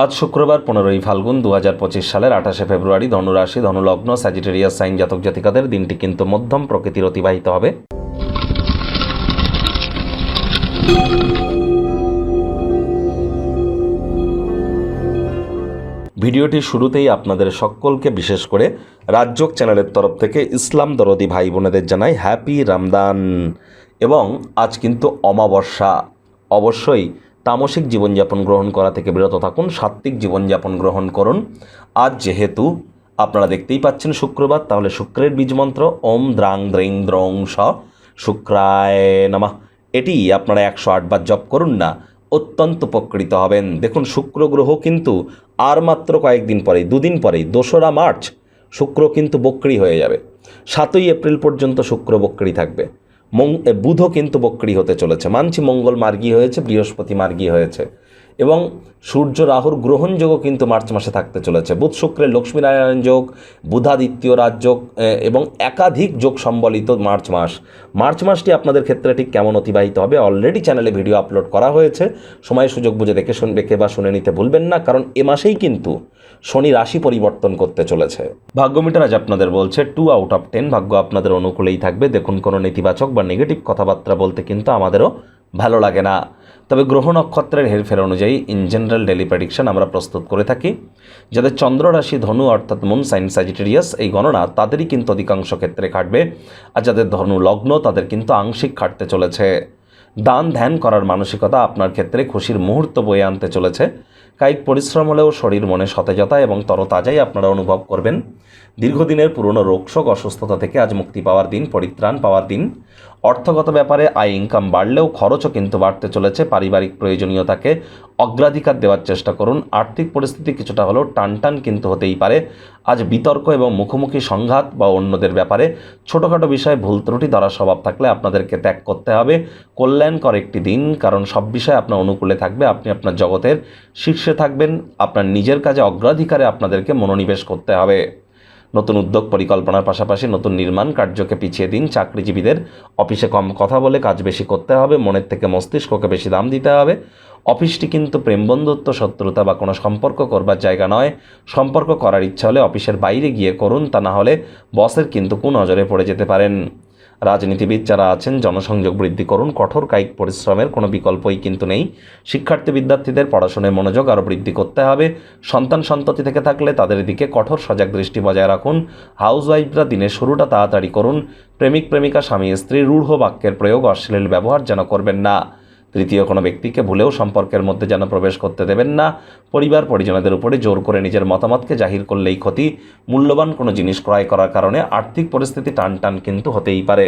আজ শুক্রবার 15ই ফাল্গুন 2025 সালের 28শে ফেব্রুয়ারি, ধনুরাশি, ধনুলগ্ন, স্যাজিটেরিয়াস সাইন জাতক জাতিকাদের দিনটি কিন্তু মধ্যম প্রকৃতির অতিবাহিত হবে। ভিডিওটি শুরুতেই আপনাদের সকলকে, বিশেষ করে রাজযোগ চ্যানেলের তরফ থেকে ইসলাম দরদি ভাই বোনেদের জানাই হ্যাপি রমদান। এবং আজ কিন্তু অমাবস্যা। অবশ্যই তামসিক জীবনযাপন গ্রহণ করা থেকে বিরত থাকুন, সাত্ত্বিক জীবনযাপন গ্রহণ করুন। আজ যেহেতু আপনারা দেখতেই পাচ্ছেন শুক্রবার, তাহলে শুক্রের বীজমন্ত্র ওম দ্রাং দ্রিং দ্রং স শুক্রায় নমঃ, এটি আপনারা 108 বার জপ করুন না, অত্যন্ত উপকৃত হবেন। দেখুন, শুক্র গ্রহ কিন্তু আর মাত্র কয়েকদিন পরেই, দুদিন পরেই 2রা মার্চ শুক্র কিন্তু বক্রী হয়ে যাবে। 7ই এপ্রিল পর্যন্ত শুক্র বক্রী থাকবে। বুধও কিন্তু বক্রী হতে চলেছে। মানছি মঙ্গল মার্গী হয়েছে, বৃহস্পতি মার্গী হয়েছে, এবং সূর্য রাহুর গ্রহণযোগও কিন্তু মার্চ মাসে থাকতে চলেছে। বুধ শুক্রের লক্ষ্মীনারায়ণ যোগ, বুধাদিত্য রাজযোগ এবং একাধিক যোগ সম্বলিত মার্চ মাসটি আপনাদের ক্ষেত্রে ঠিক কেমন অতিবাহিত হবে অলরেডি চ্যানেলে ভিডিও আপলোড করা হয়েছে। সময় সুযোগ বুঝে দেখে বা শুনে নিতে ভুলবেন না, কারণ এ মাসেই কিন্তু শনি রাশি পরিবর্তন করতে চলেছে। ভাগ্যমিটার আজ আপনাদের বলছে 2 আউট অফ 10, ভাগ্য আপনাদের অনুকূলেই থাকবে। দেখুন, কোনো নেতিবাচক বা নেগেটিভ কথাবার্তা বলতে কিন্তু আমাদেরও ভালো লাগে না। তবে গ্রহ নক্ষত্রের হেরফের অনুযায়ী ইন জেনারেল ডেলি প্রেডিকশন আমরা প্রস্তুত করে থাকি। যাদের চন্দ্র রাশি ধনু অর্থাৎ মুন সাইন স্যাজিটেরিয়াস, এই গণনা তাদেরই কিন্তু অধিকাংশ ক্ষেত্রে খাটবে। আর যাদের ধনু লগ্ন, তাদের কিন্তু আংশিক খাটতে চলেছে। দান ধ্যান করার মানসিকতা আপনার ক্ষেত্রে খুশির মুহূর্ত বয়ে আনতে চলেছে। কায়িক পরিশ্রম হলেও শরীর মনে সতেজতা এবং তরতাজাই আপনারা অনুভব করবেন। দীর্ঘদিনের পুরনো রোগশোক অসুস্থতা থেকে আজ মুক্তি পাওয়ার দিন, পরিত্রাণ পাওয়ার দিন। অর্থগত ব্যাপারে আয় ইনকাম বাড়লেও খরচও কিন্তু বাড়তে চলেছে। পারিবারিক প্রয়োজনীয়তাকে অগ্রাধিকার দেওয়ার চেষ্টা করুন। আর্থিক পরিস্থিতি কিছুটা হলেও টানটান কিন্তু হতেই পারে। আজ বিতর্ক এবং মুখোমুখি সংঘাত বা অন্যদের ব্যাপারে ছোটোখাটো বিষয়ে ভুল ত্রুটি ধরার স্বভাব থাকলে আপনাদেরকে ত্যাগ করতে হবে। কল্যাণকর একটি দিন, কারণ সব বিষয়ে আপনার অনুকূলে থাকবে। আপনি আপনার জগতের শীর্ষে থাকবেন। আপনার নিজের কাজে অগ্রাধিকারে আপনাদেরকে মনোনিবেশ করতে হবে। নতুন উদ্যোগ পরিকল্পনার পাশাপাশি নতুন নির্মাণ কার্যকে পিছিয়ে দিন। চাকরিজীবীদের অফিসে কম কথা বলে কাজ বেশি করতে হবে। মনের থেকে মস্তিষ্ককে বেশি দাম দিতে হবে। অফিসটি কিন্তু প্রেম বন্ধুত্ব, শত্রুতা বা কোনো সম্পর্ক করবার জায়গা নয়। সম্পর্ক করার ইচ্ছা হলে অফিসের বাইরে গিয়ে করুন, তা না হলে বসের কিন্তু কুনজরে পড়ে যেতে পারেন। রাজনীতিবিদ যারা আছেন, জনসংযোগ বৃদ্ধি করুন। কঠোর কায়িক পরিশ্রমের কোনো বিকল্পই কিন্তু নেই। শিক্ষার্থী বিদ্যার্থীদের পড়াশোনায় মনোযোগ আরও বৃদ্ধি করতে হবে। সন্ততি থেকে থাকলে তাদের দিকে কঠোর সজাগ দৃষ্টি বজায় রাখুন। হাউসওয়াইফরা দিনের শুরুটা তাড়াতাড়ি করুন। প্রেমিক প্রেমিকা, স্বামী স্ত্রী রূঢ় বাক্যের প্রয়োগ, অশ্লীল ব্যবহার যেন করবেন না। তৃতীয় কোনো ব্যক্তিকে ভুলেও সম্পর্কের মধ্যে যেন প্রবেশ করতে দেবেন না। পরিবার পরিজনদের উপরে জোর করে নিজের মতামতকে জাহির করলেই ক্ষতি। মূল্যবান কোনো জিনিস ক্রয় করার কারণে আর্থিক পরিস্থিতি টানটান কিন্তু হতেই পারে।